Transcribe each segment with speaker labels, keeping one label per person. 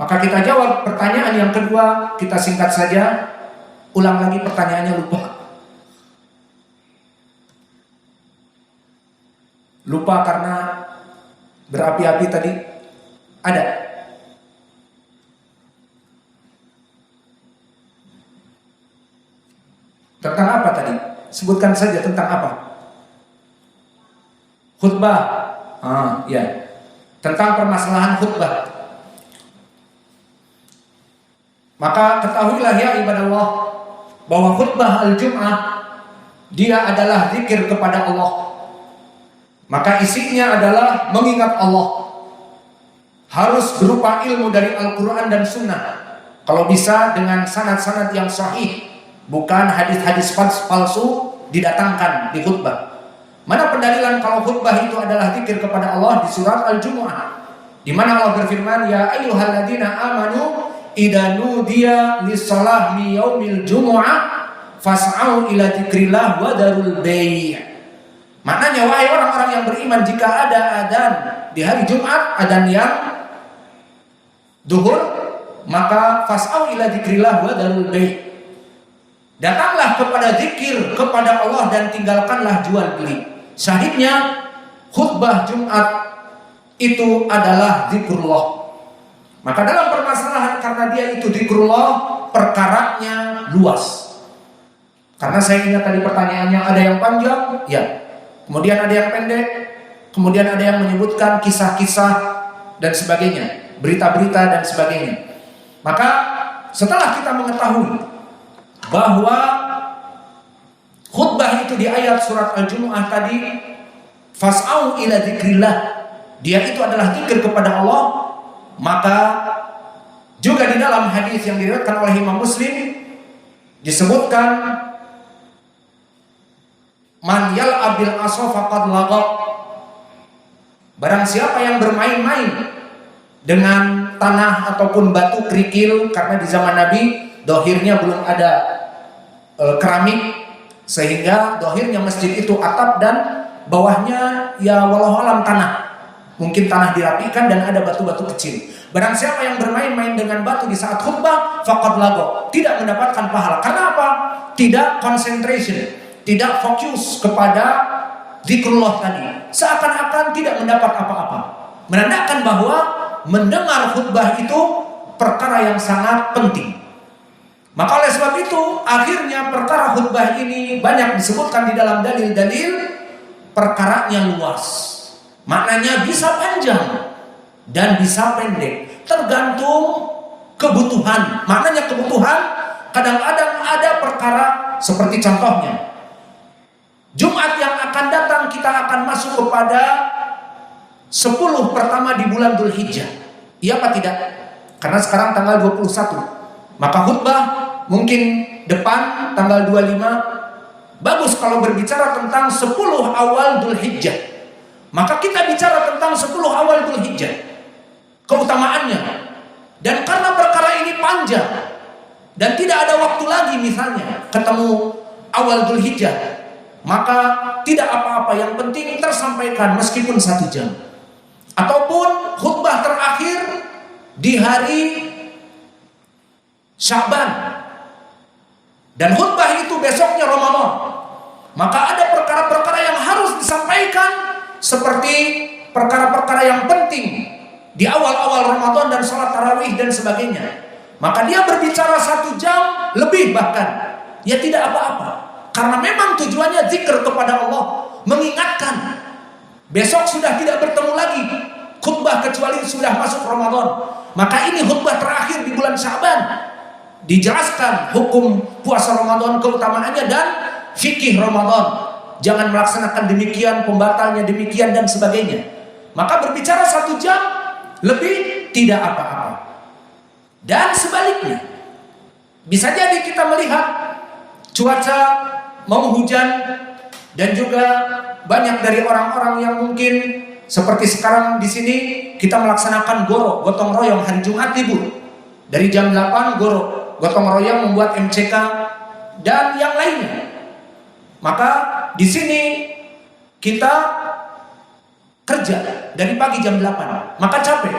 Speaker 1: Maka kita jawab pertanyaan yang kedua, kita singkat saja. Ulang lagi pertanyaannya, lupa. Lupa karena berapi-api tadi. Ada? Tentang apa tadi? Sebutkan saja tentang apa? Khutbah. Ya. Tentang permasalahan khutbah. Maka ketahuilah ya ibadallah bahwa khutbah al-Jum'ah dia adalah zikir kepada Allah. Maka isinya adalah mengingat Allah. Harus berupa ilmu dari Al-Quran dan Sunnah. Kalau bisa dengan sanad-sanad yang sahih, bukan hadis-hadis palsu didatangkan di khutbah. Mana pendalilan kalau khutbah itu adalah zikir kepada Allah? Di surat Al-Jumu'ah, di mana Allah berfirman, ya ayyuhalladzina amanu idza nudiya lis-shalah mi yaumil jumu'ah fas'au ila dzikrillah wa darul bai'. Maknanya, wahai orang-orang yang beriman, jika ada adzan di hari Jumat, adzan yang duhur, maka fas'au ila dzikrillah wa darul bai'. Datanglah kepada zikir kepada Allah dan tinggalkanlah jual beli. Syahidnya khutbah Jumat itu adalah zikrullah. Maka dalam permasalahan karena dia itu zikrullah, perkaranya luas. Karena saya ingat tadi pertanyaannya ada yang panjang, ya. Kemudian ada yang pendek, kemudian ada yang menyebutkan kisah-kisah dan sebagainya, berita-berita dan sebagainya. Maka setelah kita mengetahui bahwa khutbah itu di ayat surat Al-Jumu'ah tadi, fas'au ila dzikrillah, dia itu adalah zikir kepada Allah, maka juga di dalam hadis yang diriwayatkan oleh Imam Muslim disebutkan, man yal'abil asa faqad lagha, barang siapa yang bermain-main dengan tanah ataupun batu kerikil, karena di zaman Nabi dohirnya belum ada keramik, sehingga dohirnya masjid itu atap dan bawahnya ya wallahualam tanah, mungkin tanah dirapikan dan ada batu-batu kecil. Barang siapa yang bermain-main dengan batu di saat khutbah, faqad lagha, tidak mendapatkan pahala. Karena apa? Tidak concentration, tidak fokus kepada zikrullah tadi, seakan-akan tidak mendapat apa-apa. Menandakan bahwa mendengar khutbah itu perkara yang sangat penting. Maka oleh sebab itu akhirnya perkara khutbah ini banyak disebutkan di dalam dalil-dalil, perkaranya luas. Maknanya bisa panjang dan bisa pendek, tergantung kebutuhan. Maknanya kebutuhan, kadang-kadang ada perkara seperti contohnya Jumat yang akan datang kita akan masuk kepada 10 pertama di bulan Dzulhijjah. Iya apa tidak? Karena sekarang tanggal 21. Maka khutbah mungkin depan tanggal 25. Bagus kalau berbicara tentang 10 awal Dzulhijjah. Maka kita bicara tentang 10 awal Dzulhijjah, keutamaannya. Dan karena perkara ini panjang dan tidak ada waktu lagi misalnya ketemu awal Dzulhijjah, maka tidak apa-apa, yang penting tersampaikan meskipun 1 jam. Ataupun khutbah terakhir di hari Sya'ban dan khutbah itu besoknya Ramadan, maka ada perkara-perkara yang harus disampaikan, seperti perkara-perkara yang penting di awal-awal Ramadan dan sholat tarawih dan sebagainya. Maka dia berbicara 1 jam lebih bahkan, ya tidak apa-apa. Karena memang tujuannya zikir kepada Allah, mengingatkan besok sudah tidak bertemu lagi khutbah kecuali sudah masuk Ramadan. Maka ini khutbah terakhir di bulan Sya'ban, dijelaskan hukum puasa Ramadan, keutamaannya dan fikih Ramadan. Jangan melaksanakan demikian, pembatalnya demikian dan sebagainya. Maka berbicara 1 jam lebih tidak apa-apa. Dan sebaliknya, bisa jadi kita melihat cuaca mau hujan, dan juga banyak dari orang-orang yang mungkin seperti sekarang di sini kita melaksanakan gotong royong hari Jumat libur. Dari jam 8 gotong royong membuat MCK dan yang lainnya. Maka di sini kita kerja dari pagi jam 8, maka capek.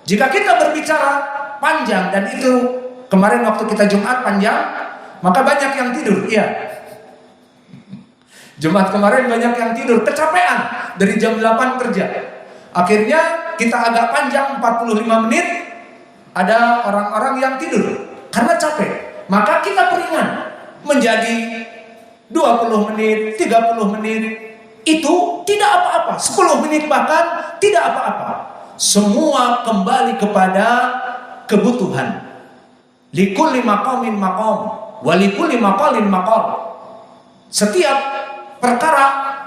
Speaker 1: Jika kita berbicara panjang, dan itu kemarin waktu kita Jumat panjang, maka banyak yang tidur. Iya, Jumat kemarin banyak yang tidur, kecapean dari jam 8 kerja. Akhirnya kita agak panjang 45 menit, ada orang-orang yang tidur karena capek. Maka kita peringan menjadi 20 menit, 30 menit, itu tidak apa-apa. 10 menit bahkan tidak apa-apa. Semua kembali kepada kebutuhan. Likulli maqamin maqam, wa likulli maqalin maqal. Setiap perkara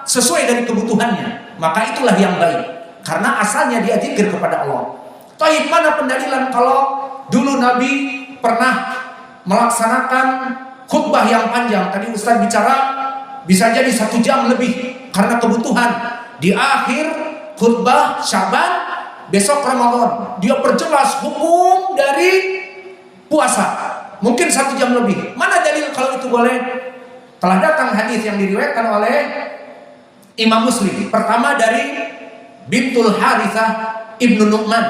Speaker 1: sesuai dari kebutuhannya, maka itulah yang baik. Karena asalnya dia zikir kepada Allah. Taib, mana pendalilan kalau dulu Nabi pernah melaksanakan khutbah yang panjang? Tadi Ustaz bicara bisa jadi 1 jam lebih karena kebutuhan. Di akhir khutbah Syaban, besok Ramadan, dia perjelas hukum dari puasa. Mungkin 1 jam lebih. Mana dalil kalau itu boleh? Telah datang hadis yang diriwayatkan oleh Imam Muslim. Pertama dari Bintul Harithah Ibnu Nu'man.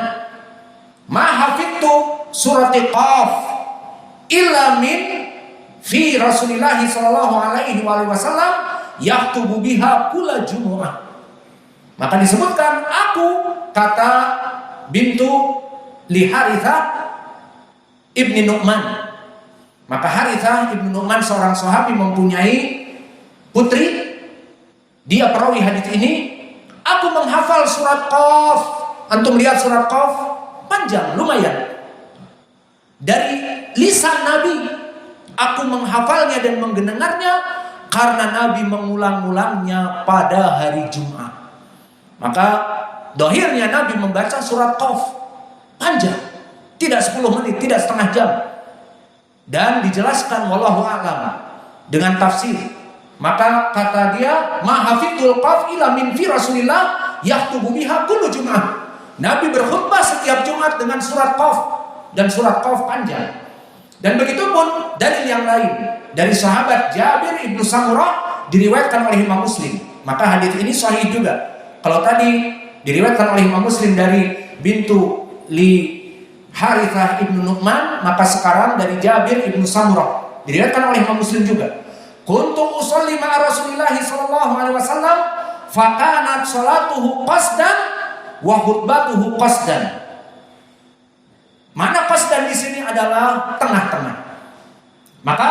Speaker 1: Ma hafidtu surati Qaf illa min fi Rasulillah sallallahu alaihi wasallam yaktubu biha kula jumu'ah. Maka disebutkan, aku, kata bintu li Harithah Ibnu Nu'man. Maka Harithah Ibnu Nu'man seorang sahabi mempunyai putri. Dia perawi hadis ini. Aku menghafal surat Qaf. Antum lihat surat Qaf, panjang, lumayan. Dari lisan Nabi, aku menghafalnya dan menggenengarnya karena Nabi mengulang-ulangnya pada hari Jumat. Maka dohirnya Nabi membaca surat Qaf panjang, tidak 10 menit, tidak setengah jam, dan dijelaskan wallahu a'lam dengan tafsir. Maka kata dia, ma hafidul Qaf ila min fi Rasulillah yaktubu biha kullu Jum'ah. Nabi berkhutbah setiap Jumat dengan surat Qaf, dan surat Qaf panjang. Dan begitu pun dalil yang lain dari sahabat Jabir ibnu Samurah diriwayatkan oleh Imam Muslim. Maka hadis ini sahih juga. Kalau tadi diriwayatkan oleh Imam Muslim dari bintu li Harithah ibnu Nu'man, maka sekarang dari Jabir ibnu Samurah diriwayatkan oleh Imam Muslim juga. Kuntu usolli ma'a Rasulillah sallallahu alaihi wasallam fakanat salatuhu qasdan wa khutbatuhu qasdan. Mana qasdan di sini adalah tengah-tengah. Maka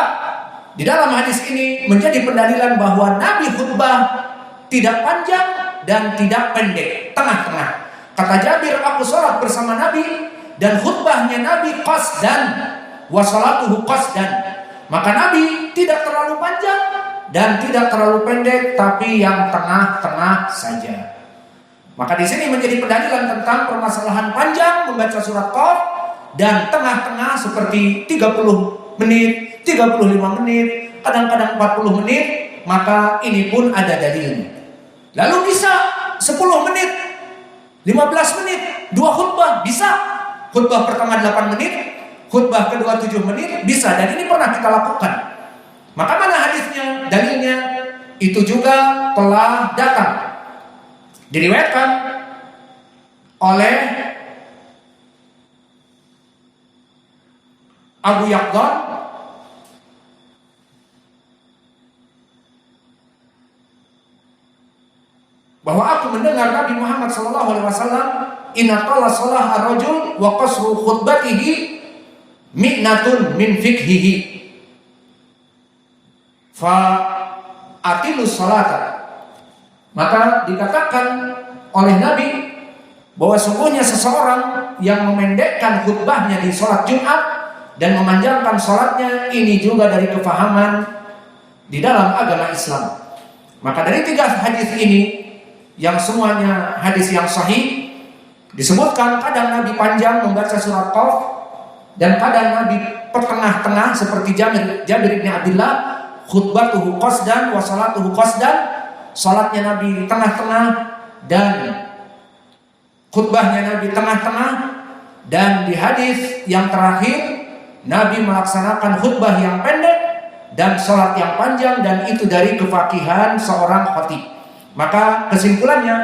Speaker 1: di dalam hadis ini menjadi pendalilan bahwa Nabi khutbah tidak panjang dan tidak pendek, tengah-tengah. Kata Jabir, aku sholat bersama Nabi dan khutbahnya Nabi qasdan wa salatuhu qasdan. Maka Nabi tidak terlalu panjang dan tidak terlalu pendek, tapi yang tengah-tengah saja. Maka di sini menjadi pendalilan tentang permasalahan panjang membaca surat Qaf dan tengah-tengah seperti 30 menit, 35 menit, kadang-kadang 40 menit, maka ini pun ada dalilnya. Lalu bisa 10 menit, 15 menit, 2 khutbah, bisa. Khutbah pertama 8 menit, khutbah kedua 7 menit, bisa. Dan ini pernah kita lakukan. Maka mana hadisnya, dalilnya? Itu juga telah datang, diriwayatkan oleh Abu Yaqdan bahwa aku mendengar Nabi Muhammad SAW, inna qala salah ar-rajul wa qasru khutbatihi mi'natun min fikhihi fa atilus salata. Maka dikatakan oleh Nabi bahwa sungguhnya seseorang yang memendekkan khutbahnya di sholat Jumat dan memanjangkan sholatnya, ini juga dari kefahaman di dalam agama Islam. Maka dari 3 hadis ini yang semuanya hadis yang sahih, disebutkan kadang Nabi panjang membaca surat Qaf dan kadang Nabi pertengah-tengah seperti Jabir bin Abdullah, khutbatuhu qasdan wa salatuhu qasdan. Salatnya Nabi tengah-tengah dan khutbahnya Nabi tengah-tengah. Dan di hadis yang terakhir Nabi melaksanakan khutbah yang pendek dan salat yang panjang, dan itu dari kefakihan seorang khatib. Maka kesimpulannya,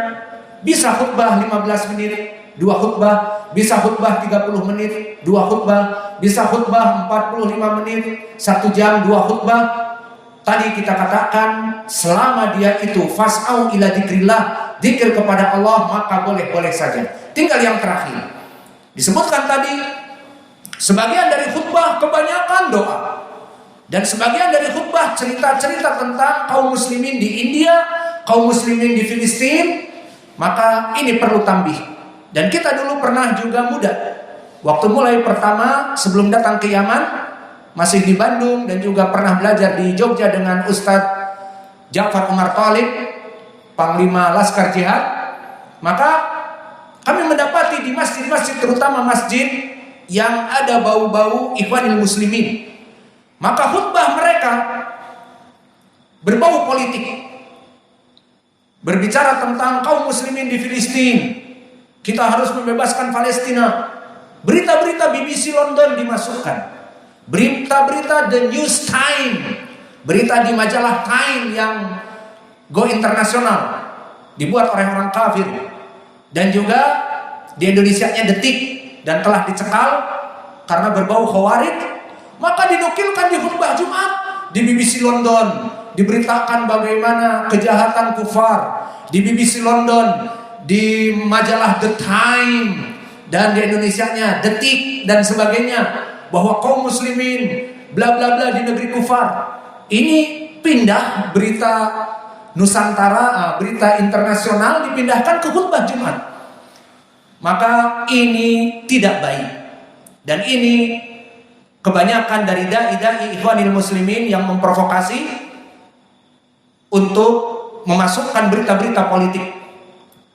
Speaker 1: bisa khutbah 15 menit, 2 khutbah, bisa khutbah 30 menit, 2 khutbah, bisa khutbah 45 menit, 1 jam, 2 khutbah. Tadi kita katakan selama dia itu fas'au ila dzikrillah, zikir kepada Allah, maka boleh-boleh saja. Tinggal yang terakhir. Disebutkan tadi sebagian dari khutbah kebanyakan doa. Dan sebagian dari khutbah cerita-cerita tentang kaum muslimin di India, kaum muslimin di Filistin. Maka ini perlu tambih. Dan kita dulu pernah juga muda. Waktu mulai pertama sebelum datang ke Yaman, masih di Bandung dan juga pernah belajar di Jogja dengan Ustadz Ja'far Umar Thalib, Panglima Laskar Jihad. Maka kami mendapati di masjid-masjid, terutama masjid yang ada bau-bau Ikhwanil Muslimin, maka khutbah mereka berbau politik. Berbicara tentang kaum muslimin di Filistin, kita harus membebaskan Palestina. Berita-berita BBC London dimasukkan, berita-berita The News Time, berita di majalah Time yang go internasional, dibuat oleh orang kafir. Dan juga di Indonesianya Detik, dan telah dicekal karena berbau khawarij. Maka dinukilkan di khutbah Jumat di BBC London, diberitakan bagaimana kejahatan kufar. Di BBC London, di majalah The Time, dan di Indonesianya Detik dan sebagainya, bahwa kaum muslimin bla bla bla di negeri kufar. Ini pindah berita Nusantara, berita internasional dipindahkan ke khutbah Jumat. Maka ini tidak baik. Dan ini kebanyakan dari dai-dai Ikhwanil Muslimin yang memprovokasi untuk memasukkan berita-berita politik,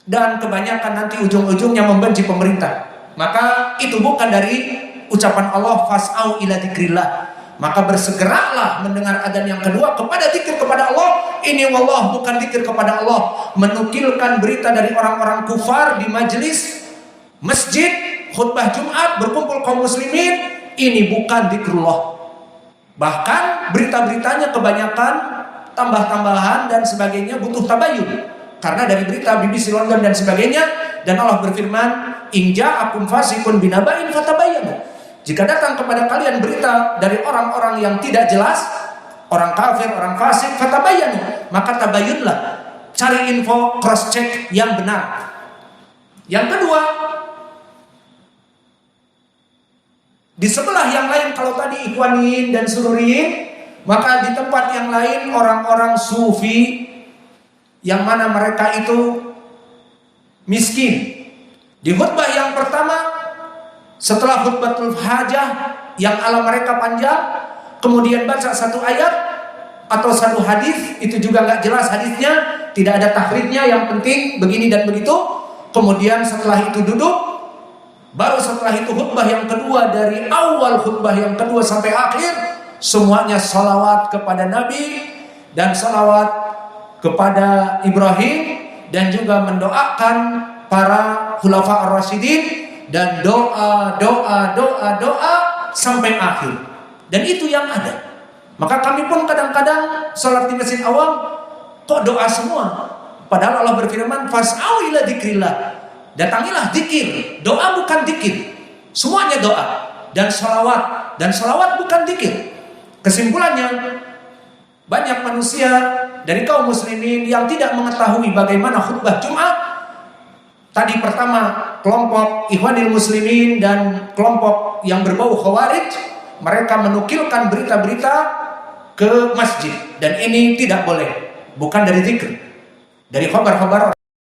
Speaker 1: dan kebanyakan nanti ujung-ujungnya membenci pemerintah. Maka itu bukan dari ucapan Allah fas'au ila dzikrillah. Maka bersegeralah mendengar adzan yang kedua kepada zikir kepada Allah. Ini wallah bukan zikir kepada Allah. Menukilkan berita dari orang-orang kufar di majelis masjid, khutbah Jumat, berkumpul kaum muslimin, ini bukan zikrullah. Bahkan berita-beritanya kebanyakan tambah-tambahan dan sebagainya, butuh tabayun. Karena dari berita BBC London dan sebagainya, dan Allah berfirman, in ja'akum fasiqun binaba'in fatabayyanu. Jika datang kepada kalian berita dari orang-orang yang tidak jelas, orang kafir, orang fasik, fatabayyanu, maka tabayyunlah, cari info, cross check yang benar. Yang kedua, di sebelah yang lain, kalau tadi Ikhwanin dan Sururiyin, maka di tempat yang lain orang-orang sufi yang mana mereka itu miskin. Di khutbah yang pertama, setelah khutbatul hajah yang ala mereka panjang, kemudian baca satu ayat atau satu hadis, itu juga nggak jelas hadisnya, tidak ada tahridnya, yang penting begini dan begitu. Kemudian setelah itu duduk, baru setelah itu khutbah yang kedua, dari awal khutbah yang kedua sampai akhir semuanya salawat kepada Nabi dan salawat kepada Ibrahim, dan juga mendoakan para khulafa ar-rasyidin, dan doa sampai akhir. Dan itu yang ada. Maka kami pun kadang-kadang salat di masjid awam, kok doa semua? Padahal Allah berfirman fas'au ila dzikrillah, datangilah zikir. Doa bukan zikir, semuanya doa dan salawat, dan salawat bukan zikir. Kesimpulannya, banyak manusia dari kaum muslimin yang tidak mengetahui bagaimana khutbah Jumat. Tadi pertama kelompok Ikhwanil Muslimin dan kelompok yang berbau khawarij, mereka menukilkan berita-berita ke masjid, dan ini tidak boleh, bukan dari zikir, dari khabar-khabar